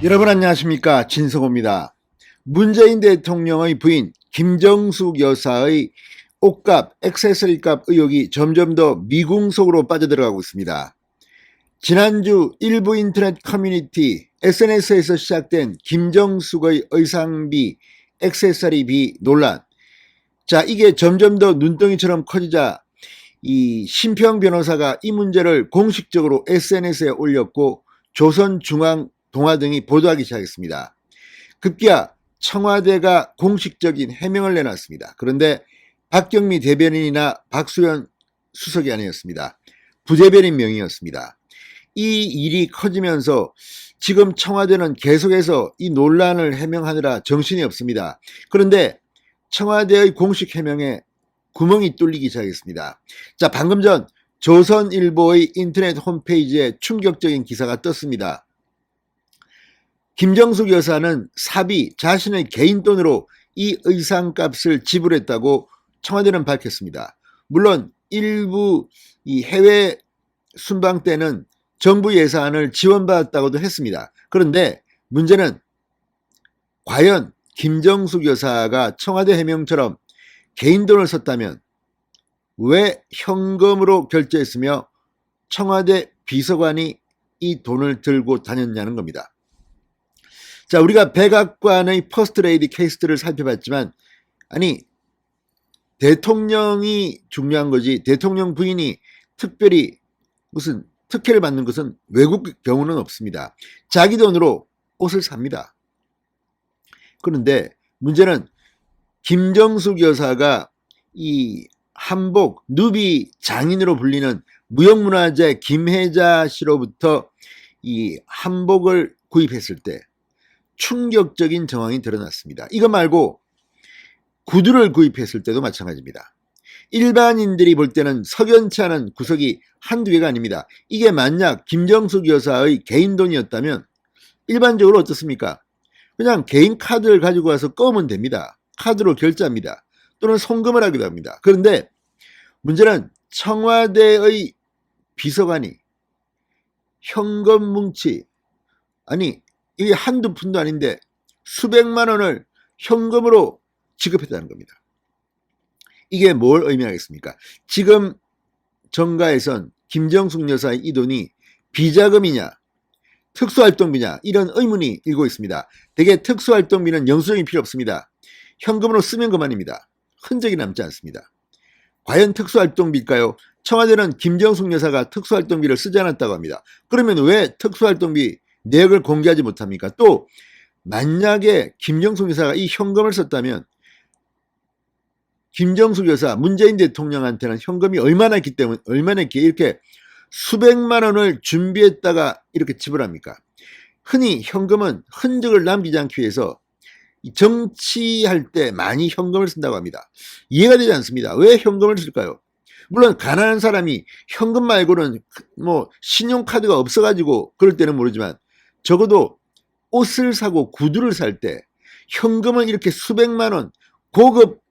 여러분 안녕하십니까, 진성호입니다. 문재인 대통령의 부인 김정숙 여사의 옷값, 액세서리값 의혹이 점점 더 미궁 속으로 빠져들어가고 있습니다. 지난주 일부 인터넷 커뮤니티 SNS에서 시작된 김정숙의 의상비, 액세서리비 논란. 자, 이게 점점 더 눈덩이처럼 커지자 이 심평 변호사가 이 문제를 공식적으로 SNS에 올렸고 조선중앙동화 등이 보도하기 시작했습니다. 급기야 청와대가 공식적인 해명을 내놨습니다. 그런데 박경미 대변인이나 박수현 수석이 아니었습니다. 부대변인 명의였습니다. 이 일이 커지면서 지금 청와대는 계속해서 이 논란을 해명하느라 정신이 없습니다. 그런데 청와대의 공식 해명에 구멍이 뚫리기 시작했습니다. 자, 방금 전 조선일보의 인터넷 홈페이지에 충격적인 기사가 떴습니다. 김정숙 여사는 사비, 자신의 개인 돈으로 이 의상값을 지불했다고 청와대는 밝혔습니다. 물론 일부 이 해외 순방 때는 정부 예산을 지원받았다고도 했습니다. 그런데 문제는 과연 김정숙 여사가 청와대 해명처럼 개인 돈을 썼다면 왜 현금으로 결제했으며 청와대 비서관이 이 돈을 들고 다녔냐는 겁니다. 자, 우리가 백악관의 퍼스트레이디 케이스들을 살펴봤지만, 아니, 대통령이 중요한 거지 대통령 부인이 특별히 무슨 특혜를 받는 것은 외국 경우는 없습니다. 자기 돈으로 옷을 삽니다. 그런데 문제는 김정숙 여사가 이 한복 누비 장인으로 불리는 무형문화재 김혜자 씨로부터 이 한복을 구입했을 때 충격적인 정황이 드러났습니다. 이거 말고 구두를 구입했을 때도 마찬가지입니다. 일반인들이 볼 때는 석연치 않은 구석이 한두 개가 아닙니다. 이게 만약 김정숙 여사의 개인 돈이었다면 일반적으로 어떻습니까? 그냥 개인 카드를 가지고 와서 꺼면 됩니다. 카드로 결제합니다. 또는 송금을 하기도 합니다. 그런데 문제는 청와대의 비서관이 현금 뭉치, 아니 이게 한두 푼도 아닌데 수백만 원을 현금으로 지급했다는 겁니다. 이게 뭘 의미하겠습니까? 지금 정가에선 김정숙 여사의 이 돈이 비자금이냐 특수활동비냐 이런 의문이 일고 있습니다. 대개 특수활동비는 영수증이 필요 없습니다. 현금으로 쓰면 그만입니다. 흔적이 남지 않습니다. 과연 특수활동비일까요? 청와대는 김정숙 여사가 특수활동비를 쓰지 않았다고 합니다. 그러면 왜 특수활동비 내역을 공개하지 못합니까? 또 만약에 김정숙 여사가 이 현금을 썼다면 김정숙 여사, 문재인 대통령한테는 현금이 얼마나 있기 때문에 얼마나 있기에 이렇게 수백만 원을 준비했다가 이렇게 지불합니까? 흔히 현금은 흔적을 남기지 않기 위해서 정치할 때 많이 현금을 쓴다고 합니다. 이해가 되지 않습니다. 왜 현금을 쓸까요? 물론 가난한 사람이 현금 말고는 뭐 신용카드가 없어가지고 그럴 때는 모르지만 적어도 옷을 사고 구두를 살 때 현금을 이렇게 수백만 원 고급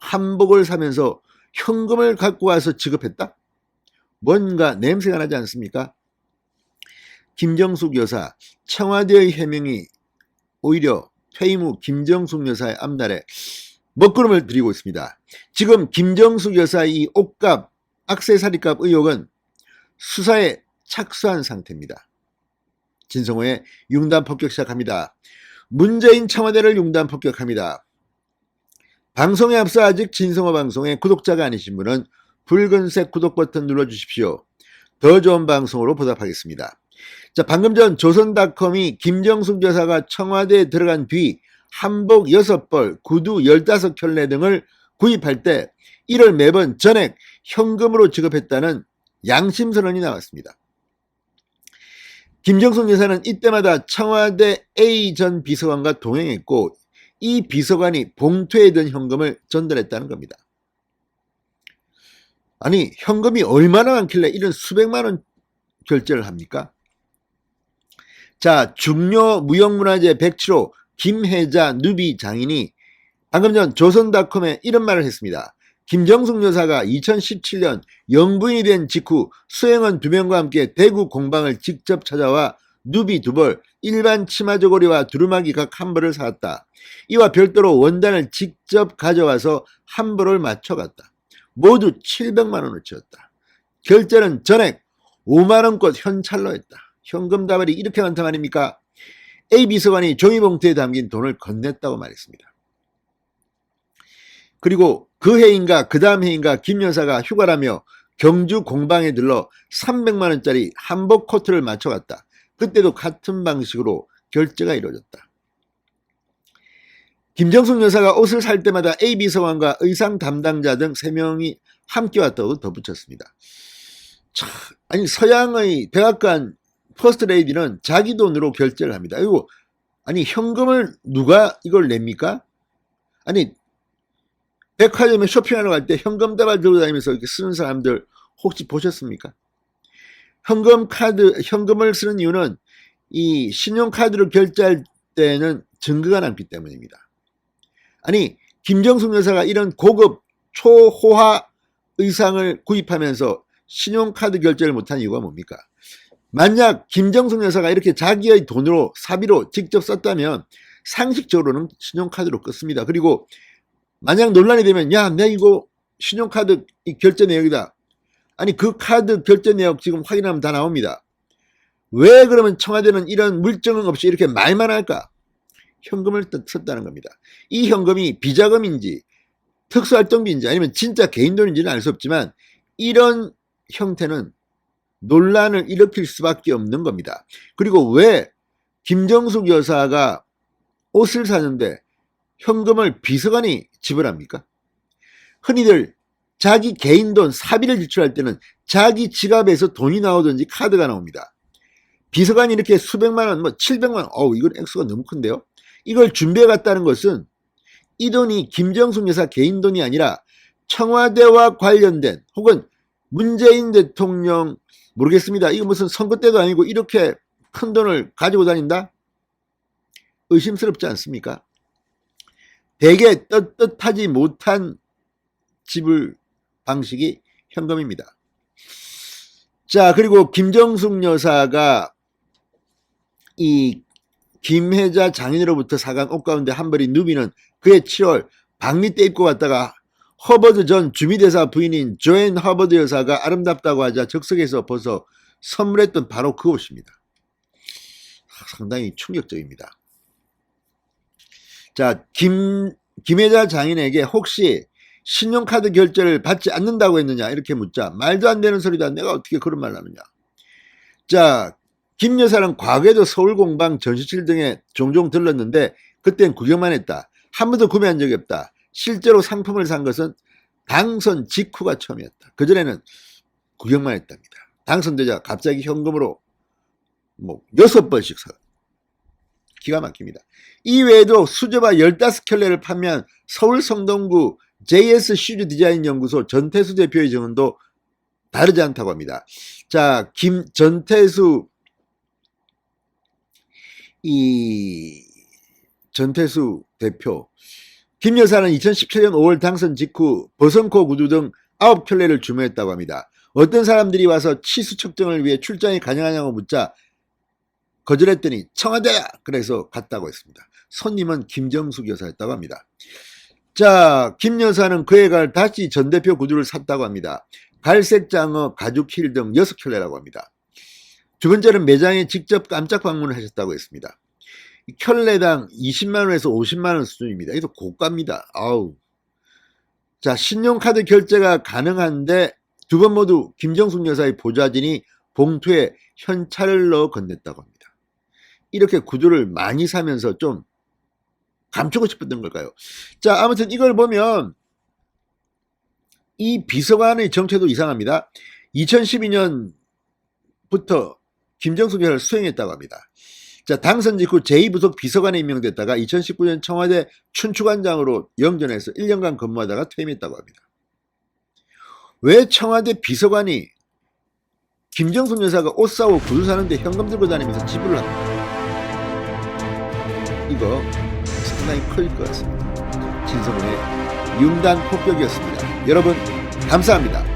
한복을 사면서 현금을 갖고 와서 지급했다? 뭔가 냄새가 나지 않습니까? 김정숙 여사, 청와대의 해명이 오히려 퇴임 후 김정숙 여사의 앞날에 먹구름을 들이고 있습니다. 지금 김정숙 여사의 이 옷값, 액세서리값 의혹은 수사에 착수한 상태입니다. 진성호의 융단 폭격 시작합니다. 문재인 청와대를 융단 폭격합니다. 방송에 앞서 아직 진성호 방송의 구독자가 아니신 분은 붉은색 구독 버튼 눌러주십시오. 더 좋은 방송으로 보답하겠습니다. 자, 방금 전 조선닷컴이 김정숙 여사가 청와대에 들어간 뒤 한복 6벌, 구두 15켤레 등을 구입할 때 이를 매번 전액 현금으로 지급했다는 양심선언이 나왔습니다. 김정숙 여사는 이때마다 청와대 A 전 비서관과 동행했고 이 비서관이 봉투에 든 현금을 전달했다는 겁니다. 아니 현금이 얼마나 많길래 이런 수백만 원 결제를 합니까? 자, 중요 무형문화재 107호 김혜자 누비 장인이 방금 전 조선닷컴에 이런 말을 했습니다. 김정숙 여사가 2017년 영부인이 된 직후 수행원 2명과 함께 대구 공방을 직접 찾아와 누비 2벌, 일반 치마 저고리와 두루마기 각 1벌을 사왔다. 이와 별도로 원단을 직접 가져와서 1벌을 맞춰갔다. 모두 700만원을 치렀다. 결제는 전액 5만원껏 현찰로 했다. 현금 다발이 이렇게 많단 말입니까? A 비서관이 종이봉투에 담긴 돈을 건넸다고 말했습니다. 그리고 그 해인가 그 다음 해인가 김 여사가 휴가라며 경주 공방에 들러 300만원짜리 한복 코트를 맞춰갔다. 그때도 같은 방식으로 결제가 이루어졌다. 김정숙 여사가 옷을 살 때마다 A 비서관과 의상 담당자 등 3명이 함께 왔다고 덧붙였습니다. 참, 아니 서양의 백악관 퍼스트 레이디는 자기 돈으로 결제를 합니다. 그리고 아니 현금을 누가 이걸 냅니까? 아니 백화점에 쇼핑하러 갈 때 현금 다발 들고 다니면서 이렇게 쓰는 사람들 혹시 보셨습니까? 현금을 쓰는 이유는 이 신용카드로 결제할 때는 증거가 남기 때문입니다. 아니 김정숙 여사가 이런 고급 초호화 의상을 구입하면서 신용카드 결제를 못한 이유가 뭡니까? 만약 김정숙 여사가 이렇게 자기의 돈으로 사비로 직접 썼다면 상식적으로는 신용카드로 끊습니다. 그리고 만약 논란이 되면 야, 내 이거 신용카드 결제 내역이다. 아니 그 카드 결제 내역 지금 확인하면 다 나옵니다. 왜 그러면 청와대는 이런 물증 없이 이렇게 말만 할까? 현금을 썼다는 겁니다. 이 현금이 비자금인지 특수활동비인지 아니면 진짜 개인 돈인지는 알 수 없지만 이런 형태는 논란을 일으킬 수밖에 없는 겁니다. 그리고 왜 김정숙 여사가 옷을 사는데 현금을 비서관이 지불합니까? 흔히들 자기 개인 돈 사비를 지출할 때는 자기 지갑에서 돈이 나오든지 카드가 나옵니다. 비서관이 이렇게 수백만원, 700만원, 이건 액수가 너무 큰데요. 이걸 준비해 갔다는 것은 이 돈이 김정숙 여사 개인 돈이 아니라 청와대와 관련된 혹은 문재인 대통령 모르겠습니다. 이거 무슨 선거 때도 아니고 이렇게 큰 돈을 가지고 다닌다? 의심스럽지 않습니까? 대개 떳떳하지 못한 지불 방식이 현금입니다. 자, 그리고 김정숙 여사가 이 김혜자 장인으로부터 사간 옷 가운데 한 벌이 누비는 그해 7월 박리 때 입고 갔다가 허버드 전 주미대사 부인인 조앤 허버드 여사가 아름답다고 하자 적석에서 벗어 선물했던 바로 그 옷입니다. 상당히 충격적입니다. 자, 김혜자 장인에게 혹시 신용카드 결제를 받지 않는다고 했느냐 이렇게 묻자 말도 안 되는 소리다. 내가 어떻게 그런 말을 하느냐. 자, 김 여사는 과거에도 서울공방 전시실 등에 종종 들렀는데 그땐 구경만 했다. 한 번도 구매한 적이 없다. 실제로 상품을 산 것은 당선 직후가 처음이었다. 그전에는 구경만 했답니다. 당선되자 갑자기 현금으로 6번씩 사. 기가 막힙니다. 이 외에도 수제화 15켤레를 판매한 서울 성동구 JS 슈즈 디자인 연구소 전태수 대표의 증언도 다르지 않다고 합니다. 자, 전태수 대표. 김 여사는 2017년 5월 당선 직후 버선코 구두 등 9켤레를 주문했다고 합니다. 어떤 사람들이 와서 치수 측정을 위해 출장이 가능하냐고 묻자 거절했더니 청와대야! 그래서 갔다고 했습니다. 손님은 김정숙 여사였다고 합니다. 자, 김 여사는 그해 갈 다시 전 대표 구두를 샀다고 합니다. 갈색 장어, 가죽 힐 등 6켤레라고 합니다. 두 번째는 매장에 직접 깜짝 방문을 하셨다고 했습니다. 켤레당 20만원에서 50만원 수준입니다. 이거 고가입니다. 아우. 자, 신용카드 결제가 가능한데 두 번 모두 김정숙 여사의 보좌진이 봉투에 현찰을 넣어 건넸다고 합니다. 이렇게 구두를 많이 사면서 좀 감추고 싶었던 걸까요? 자, 아무튼 이걸 보면 이 비서관의 정체도 이상합니다. 2012년부터 김정숙 여사를 수행했다고 합니다. 자, 당선 직후 제2부속 비서관에 임명됐다가 2019년 청와대 춘추관장으로 영전해서 1년간 근무하다가 퇴임했다고 합니다. 왜 청와대 비서관이 김정숙 여사가 옷 사고 구두 사는데 현금 들고 다니면서 지불을 합니다. 이거 상당히 클 것 같습니다. 진성훈의 융단 폭격이었습니다. 여러분 감사합니다.